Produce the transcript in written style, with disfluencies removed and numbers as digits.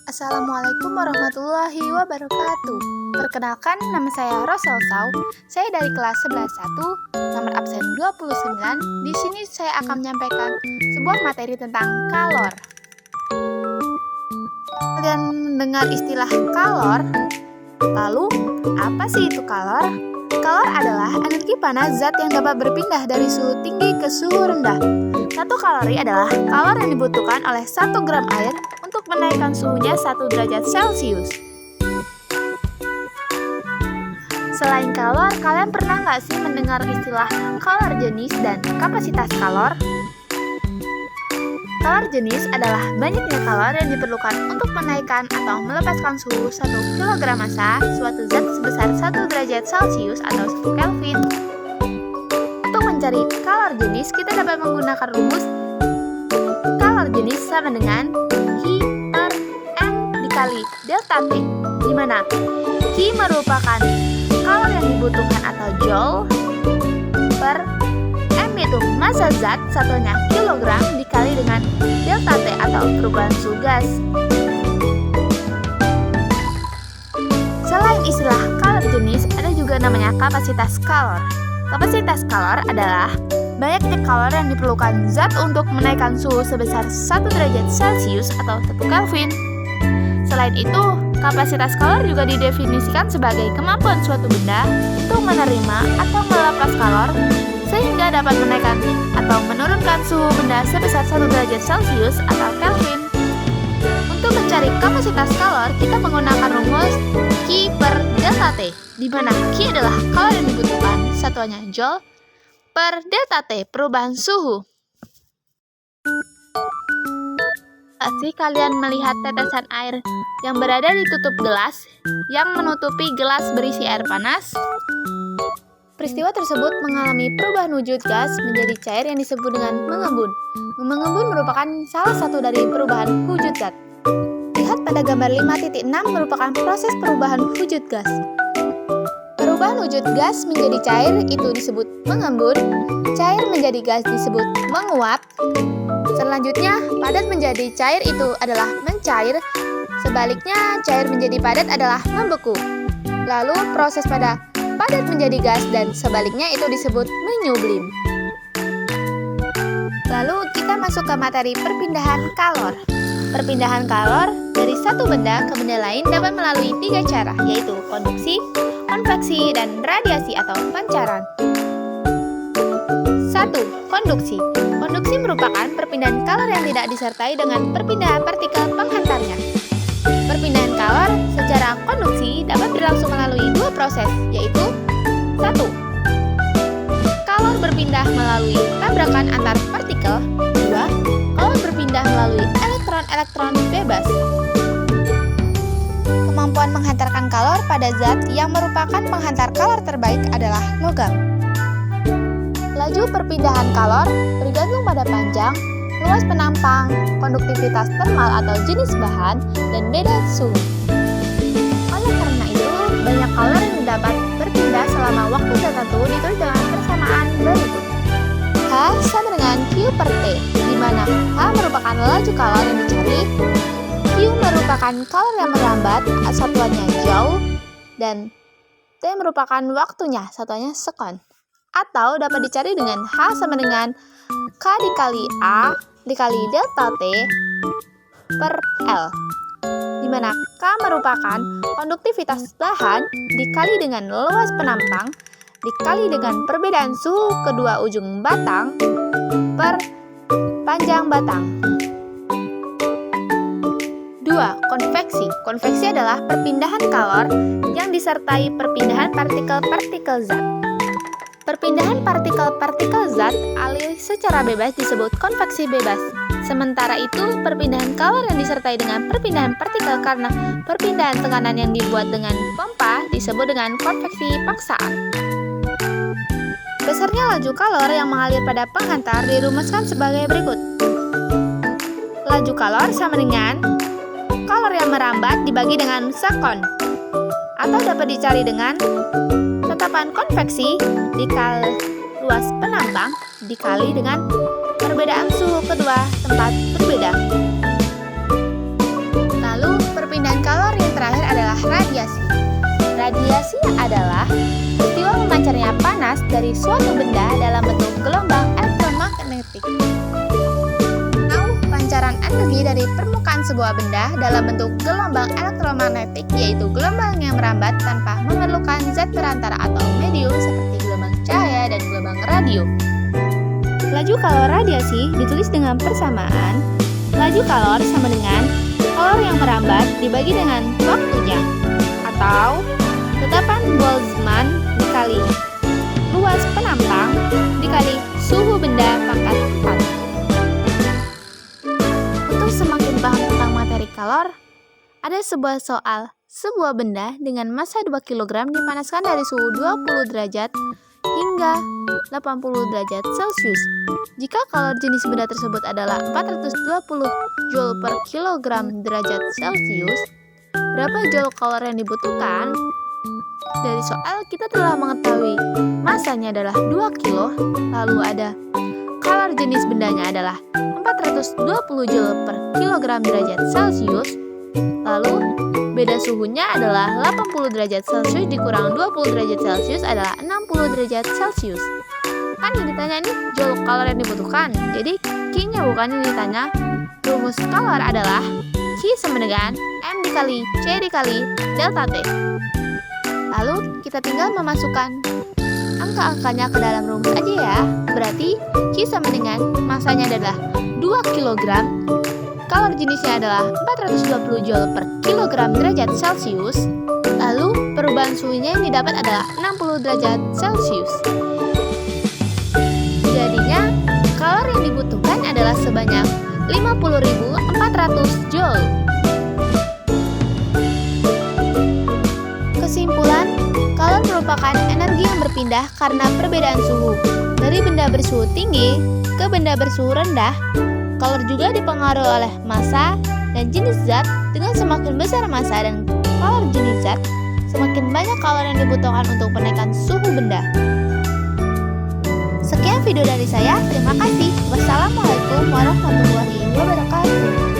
Assalamualaikum warahmatullahi wabarakatuh. Perkenalkan, nama saya Rosel Sau. Saya dari kelas 11.1, nomor absen 29. Di sini saya akan menyampaikan sebuah materi tentang kalor. Kalian mendengar istilah kalor? Lalu, apa sih itu kalor? Kalor adalah energi panas zat yang dapat berpindah dari suhu tinggi ke suhu rendah. 1 kalori adalah kalor yang dibutuhkan oleh 1 gram air untuk menaikkan suhunya 1 derajat Celcius. Selain kalor, kalian pernah nggak sih mendengar istilah kalor jenis dan kapasitas kalor? Kalor jenis adalah banyaknya kalor yang diperlukan untuk menaikkan atau melepaskan suhu 1 kg massa suatu zat sebesar 1 derajat Celcius atau 1 Kelvin. Untuk mencari kalor jenis, kita dapat menggunakan rumus kalor jenis sama dengan Q per M dikali delta T, di mana Q merupakan kalor yang dibutuhkan atau joule per M itu massa zat, satunya kilogram, dikali dengan delta T atau perubahan suhu gas. Selain istilah kalor jenis, ada juga namanya kapasitas kalor. Kapasitas kalor adalah banyaknya kalor yang diperlukan zat untuk menaikkan suhu sebesar 1 derajat Celcius atau 1 Kelvin. Selain itu, kapasitas kalor juga didefinisikan sebagai kemampuan suatu benda untuk menerima atau melepas kalor sehingga dapat menaikkan atau menurunkan suhu benda sebesar 1 derajat Celcius atau Kelvin. Untuk mencari kapasitas kalor, kita menggunakan rumus Q per delta T, di mana Q adalah kalor yang dibutuhkan, satuannya joule, per delta T, perubahan suhu. Pasti kalian melihat tetesan air yang berada di tutup gelas yang menutupi gelas berisi air panas? Peristiwa tersebut mengalami perubahan wujud gas menjadi cair yang disebut dengan mengembun. Mengembun merupakan salah satu dari perubahan wujud zat. Lihat pada gambar 5.6 merupakan proses perubahan wujud gas. Perubahan wujud gas menjadi cair itu disebut mengembun, cair menjadi gas disebut menguap. Selanjutnya, padat menjadi cair itu adalah mencair. Sebaliknya, cair menjadi padat adalah membeku. Lalu, proses pada padat menjadi gas dan sebaliknya itu disebut menyublim. Lalu, kita masuk ke materi perpindahan kalor. Perpindahan kalor dari satu benda ke benda lain dapat melalui 3 cara, yaitu konduksi, konveksi, dan radiasi atau pancaran. 1. Konduksi. Konduksi merupakan perpindahan kalor yang tidak disertai dengan perpindahan partikel penghantarnya. Perpindahan kalor secara konduksi dapat berlangsung melalui 2 proses, yaitu 1. Kalor berpindah melalui tabrakan antar partikel. 2. Kalor berpindah melalui elektron-elektron bebas. Kemampuan menghantarkan kalor pada zat yang merupakan penghantar kalor terbaik adalah logam. Laju perpindahan kalor bergantung pada panjang, luas penampang, konduktivitas termal atau jenis bahan, dan beda suhu. Oleh karena itu, banyak kalor yang dapat berpindah selama waktu tertentu ditulis dengan persamaan berikut. H sama dengan Q per T, di mana H merupakan laju kalor yang dicari, Q merupakan kalor yang merambat, satuannya joule, dan T merupakan waktunya, satuannya sekon. Atau dapat dicari dengan H sama dengan K dikali A dikali delta T per L, di mana K merupakan konduktivitas bahan dikali dengan luas penampang dikali dengan perbedaan suhu kedua ujung batang per panjang batang. 2. Konveksi. Konveksi adalah perpindahan kalor yang disertai perpindahan partikel-partikel zat. Perpindahan partikel-partikel zat alih secara bebas disebut konveksi bebas. Sementara itu, perpindahan kalor yang disertai dengan perpindahan partikel karena perpindahan tekanan yang dibuat dengan pompa disebut dengan konveksi paksaan. Besarnya laju kalor yang mengalir pada penghantar dirumuskan sebagai berikut. Laju kalor sama dengan kalor yang merambat dibagi dengan sekon, atau dapat dicari dengan tetapan konveksi dikali luas penampang dikali dengan perbedaan suhu kedua tempat berbeda. Lalu Radiasi adalah peristiwa memancarnya panas dari suatu benda dalam bentuk gelombang elektromagnetik. Pancaran energi dari permukaan sebuah benda dalam bentuk gelombang elektromagnetik yaitu gelombang yang merambat tanpa memerlukan zat perantara atau medium seperti gelombang cahaya dan gelombang radio. Laju kalor radiasi ditulis dengan persamaan. Laju kalor sama dengan kalor yang merambat dibagi dengan waktunya, atau tetapan Boltzmann dikali luas penampang dikali suhu benda pangkat 4. Untuk semakin paham tentang materi kalor, ada sebuah soal. Sebuah benda dengan massa 2 kg dipanaskan dari suhu 20 derajat hingga 80 derajat Celcius. Jika kalor jenis benda tersebut adalah 420 Joule per kilogram derajat Celcius, berapa Joule kalor yang dibutuhkan? Dari soal kita telah mengetahui massanya adalah 2 kilo, lalu ada kalor jenis bendanya adalah 420 Joule per kilogram derajat Celcius, lalu beda suhunya adalah 80 derajat Celcius dikurang 20 derajat Celcius adalah 60 derajat Celcius. Kan yang ditanya ini Joule kalor yang dibutuhkan, jadi Q-nya bukan yang ditanya. Rumus kalor adalah Q sama dengan M dikali C dikali delta T. Lalu kita tinggal memasukkan angka-angkanya ke dalam rumus aja ya. Berarti Q sama dengan massanya adalah 2 kg, kalor jenisnya adalah 420 Joule per kilogram derajat Celcius, lalu perubahan suhunya yang didapat adalah 60 derajat Celcius. Jadinya, kalor yang dibutuhkan adalah sebanyak 50.400 Joule. Kesimpulan, kalor merupakan energi yang berpindah karena perbedaan suhu dari benda bersuhu tinggi ke benda bersuhu rendah. Kalor juga dipengaruhi oleh massa dan jenis zat. Dengan semakin besar massa dan kalor jenis zat, semakin banyak kalor yang dibutuhkan untuk menaikkan suhu benda. Sekian video dari saya, terima kasih. Wassalamualaikum warahmatullahi wabarakatuh.